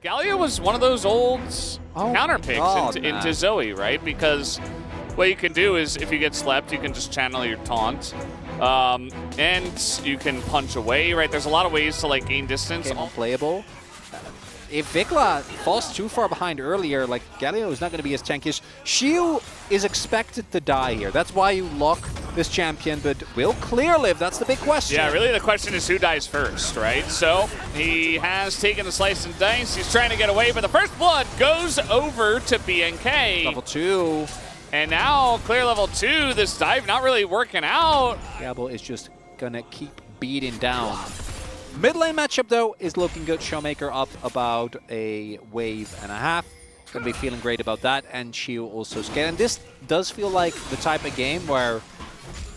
Galio was one of those old counter picks into Zoe, right? Because what you can do is if you get slept, you can just channel your taunt. And you can punch away, right? There's a lot of ways to like gain distance. Unplayable. If Vikla falls too far behind earlier, like Galio is not going to be as tankish. Shiu is expected to die here. That's why you lock this champion, but will Clear live? That's the big question. Yeah, really the question is who dies first, right? So he has taken the slice and dice. He's trying to get away, but the first blood goes over to BNK. Level 2. And now Clear level 2. This dive not really working out. Gabble is just going to keep beating down. Mid lane matchup, though, is looking good. Showmaker up about a wave and a half. Going to be feeling great about that. And Shiu also scared. And this does feel like the type of game where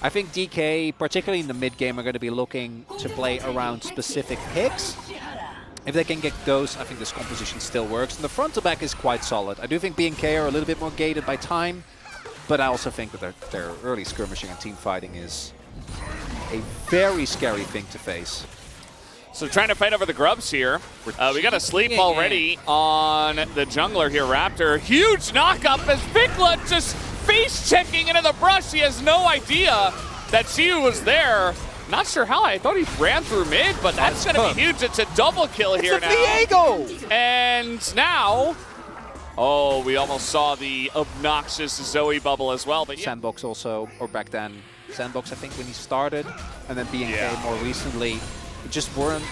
I think DK, particularly in the mid game, are going to be looking to play around specific picks. If they can get those, I think this composition still works. And the front to back is quite solid. I do think BNK are a little bit more gated by time. But I also think that their early skirmishing and team fighting is a very scary thing to face. So trying to fight over the grubs here. We got a sleep already on the jungler here, Raptor. Huge knock-up as Vikla just face-checking into the brush. He has no idea that Shiu was there. Not sure how. I thought he ran through mid, but that's going to be huge. It's a double kill here now. Diego! And now... Oh, we almost saw the obnoxious Zoe bubble as well. But yeah. Sandbox also, or back then, Sandbox I think when he started, and then BNK more recently, just weren't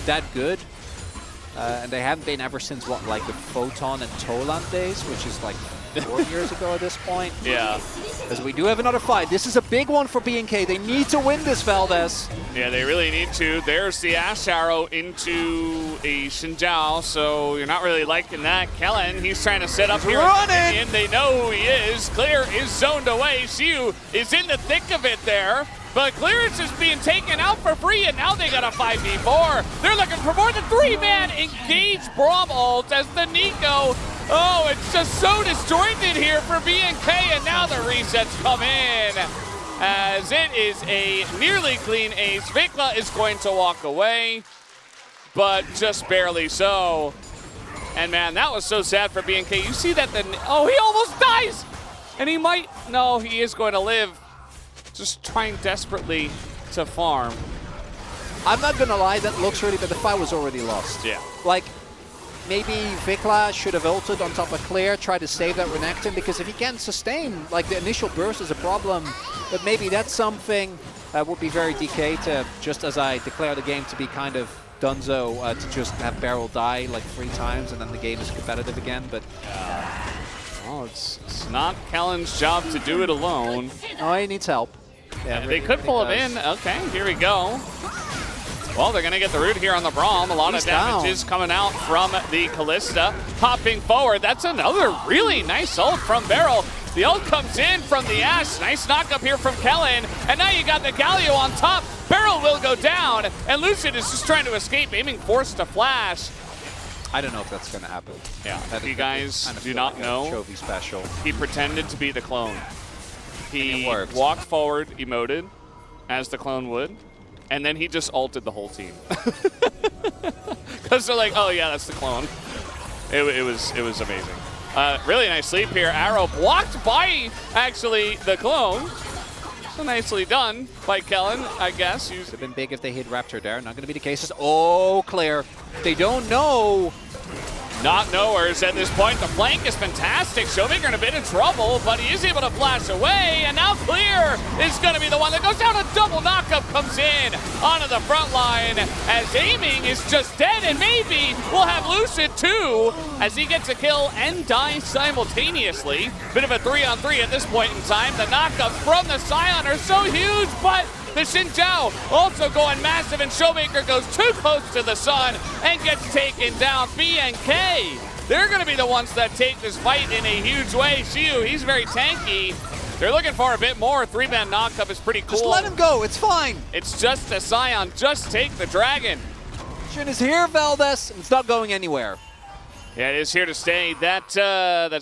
that good. And they haven't been ever since, what, like the Photon and Toland days, which is like 4 years ago at this point. Yeah. Because we do have another fight. This is a big one for BNK. They need to win this, Valdez. Yeah, they really need to. There's the Ash Arrow into a Xinjiao, so you're not really liking that. Kellen, he's trying to set up here. Running! They know who he is. Clear is zoned away. Shiu is in the thick of it there. But Clearance is being taken out for free, and now they got a 5v4. They're looking for more than 3-man engage Braum ult as the Nico. Oh, it's just so disjointed here for BNK, and now the resets come in. As it is a nearly clean ace. Vikla is going to walk away, but just barely so. And man, that was so sad for BNK. You see that oh, he almost dies! And he might, no, he is going to live. Just trying desperately to farm. I'm not gonna lie, that looks really, but the fight was already lost. Yeah. Like, maybe Vikla should have ulted on top of Clear, try to save that Renekton, because if he can't sustain, like the initial burst is a problem, but maybe that's something that would be very DK to, just as I declare the game to be kind of donezo, to just have Beryl die like 3 times and then the game is competitive again, but... Well, it's not Kellen's job to do it alone. Oh, he needs help. Yeah, they could pull him in. Okay, here we go. Well, they're going to get the root here on the Braum. A lot of damages coming out from the Callista. Hopping forward. That's another really nice ult from Beryl. The ult comes in from the Ash. Nice knock up here from Kellen. And now you got the Galio on top. Beryl will go down. And Lucid is just trying to escape, aiming forced to flash. I don't know if that's going to happen. Yeah, if you guys do not know, trophy special. He pretended to be the clone. He walked forward, emoted, as the clone would, and then he just ulted the whole team. Because they're like, oh yeah, that's the clone. It was amazing. Really nice sleep here. Arrow blocked by, actually, the clone. So nicely done by Kellen, I guess. Would have been big if they hit Raptor there. Not going to be the case. Oh, Clear. They don't know. Not knowers at this point. The flank is fantastic. Showmaker in a bit of trouble, but he is able to flash away. And now Clear is going to be the one that goes down. A double knockup comes in onto the front line as aiming is just dead. And maybe we'll have Lucid too as he gets a kill and dies simultaneously. Bit of a 3-on-3 at this point in time. The knockups from the Scion are so huge, but the Xinjiao also going massive, and Showmaker goes too close to the sun and gets taken down. BNK, they're going to be the ones that take this fight in a huge way. Shiu, he's very tanky. They're looking for a bit more. 3-man knockup is pretty cool. Just let him go. It's fine. It's just a Scion. Just take the dragon. Shin is here, Valdez, and it's not going anywhere. Yeah, it is here to stay. That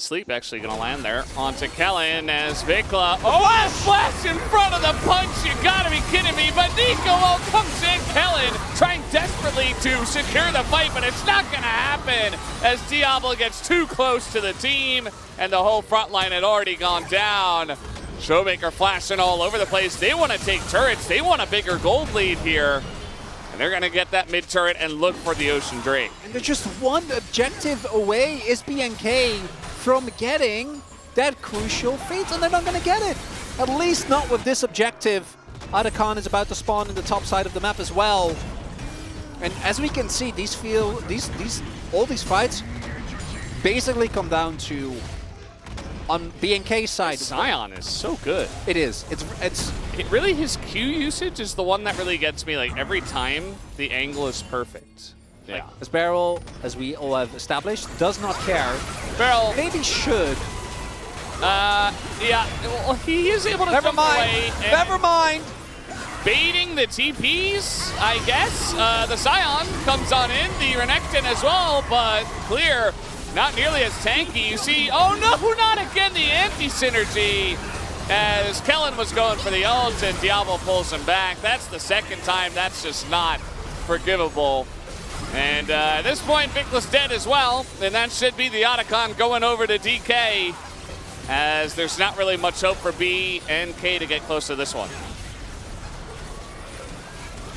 sleep actually going to land there onto Kellen as Vikla. Oh, a flash in front of the punch. You got to be kidding me. But Nico comes in. Kellen trying desperately to secure the fight, but it's not going to happen as Diablo gets too close to the team, and the whole front line had already gone down. Showmaker flashing all over the place. They want to take turrets. They want a bigger gold lead here. And they're going to get that mid turret and look for the Ocean Drake. And they're just one objective away is BNK from getting that crucial feat, and they're not going to get it. At least not with this objective. Otacon is about to spawn in the top side of the map as well. And as we can see, all these fights basically come down to on BNK's side. Sion is so good. It is. Really, his Q usage is the one that really gets me. Like, every time, the angle is perfect. Yeah. Like, as Beryl, as we all have established, does not care. Beryl maybe should. Yeah. Well, he is able to Never mind. away. Never mind. Baiting the TPs, I guess. The Sion comes on in, the Renekton as well, but clear. Not nearly as tanky. You see, oh no, not again, the anti-synergy. As Kellen was going for the ult and Diablo pulls him back. That's the second time. That's just not forgivable. And at this point, Vikla's dead as well. And that should be the Otacon going over to DK, as there's not really much hope for BNK to get close to this one.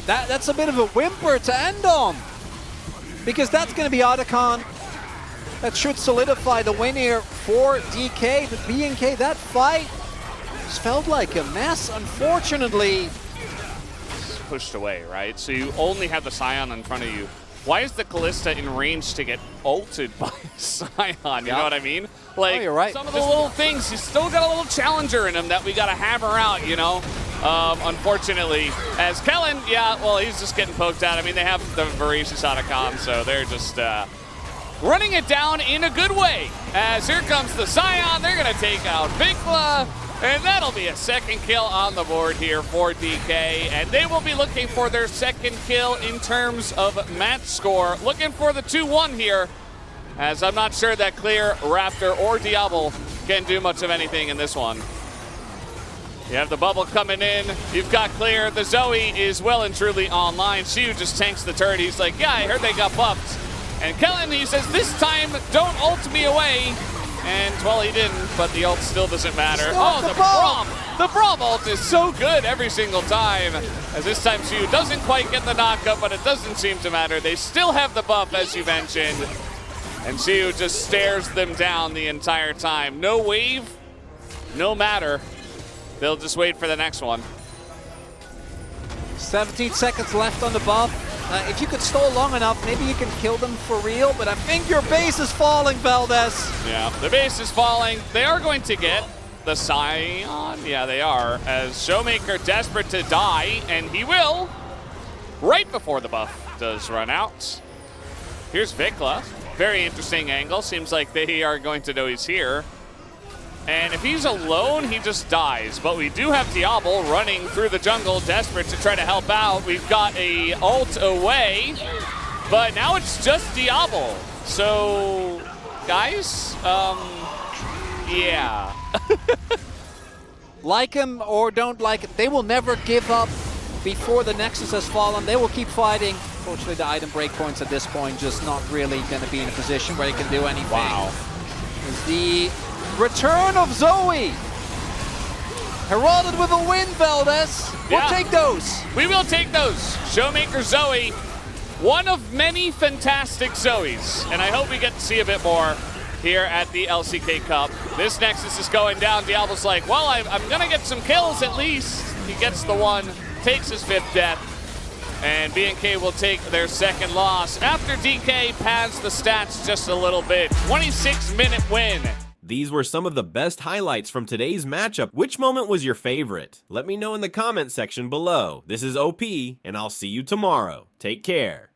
That's a bit of a whimper to end on, because that's going to be Otacon. That should solidify the win here for DK, but BNK, that fight just felt like a mess, unfortunately. It's pushed away, right? So you only have the Sion in front of you. Why is the Kalista in range to get ulted by Sion? You know what I mean? Like, you're right. Some of the little things, he's still got a little challenger in him that we got to hammer out, you know? Unfortunately, as Kellen, yeah, well, he's just getting poked at. I mean, they have the Voracious Otacon, so they're just running it down in a good way. As here comes the Sion, they're going to take out Vikla, and that'll be a second kill on the board here for DK, and they will be looking for their second kill in terms of match score. Looking for the 2-1 here, as I'm not sure that Clear, Raptor, or Diablo can do much of anything in this one. You have the bubble coming in. You've got Clear. The Zoe is well and truly online. Xiu just tanks the turret. He's like, yeah, I heard they got buffed. And Kellen, he says, this time, don't ult me away. And, well, he didn't, but the ult still doesn't matter. Oh, the Braum! The Braum ult is so good every single time. As this time, Xiu doesn't quite get the knockup, but it doesn't seem to matter. They still have the buff, as you mentioned. And Xiu just stares them down the entire time. No wave, no matter. They'll just wait for the next one. 17 seconds left on the buff. If you could stall long enough, maybe you can kill them for real, but I think your base is falling, Valdez. Yeah, the base is falling. They are going to get the Sion. Yeah, they are. As Showmaker desperate to die, and he will, right before the buff does run out. Here's Vikla. Very interesting angle. Seems like they are going to know he's here. And if he's alone, he just dies. But we do have Diablo running through the jungle, desperate to try to help out. We've got a ult away, but now it's just Diablo. So, guys, yeah. Like him or don't like him, they will never give up before the Nexus has fallen. They will keep fighting. Fortunately, the item breakpoints at this point just not really going to be in a position where they can do anything. Wow. The return of Zoe, heralded with a win, Valdez. We'll take those. We will take those. Showmaker Zoe, one of many fantastic Zoes, and I hope we get to see a bit more here at the LCK Cup. This Nexus is going down. Diablo's like, well, I'm gonna get some kills at least. He gets the one, takes his 5th death, and BNK will take their 2nd loss after DK pads the stats just a little bit. 26-minute win. These were some of the best highlights from today's matchup. Which moment was your favorite? Let me know in the comment section below. This is OP, and I'll see you tomorrow. Take care.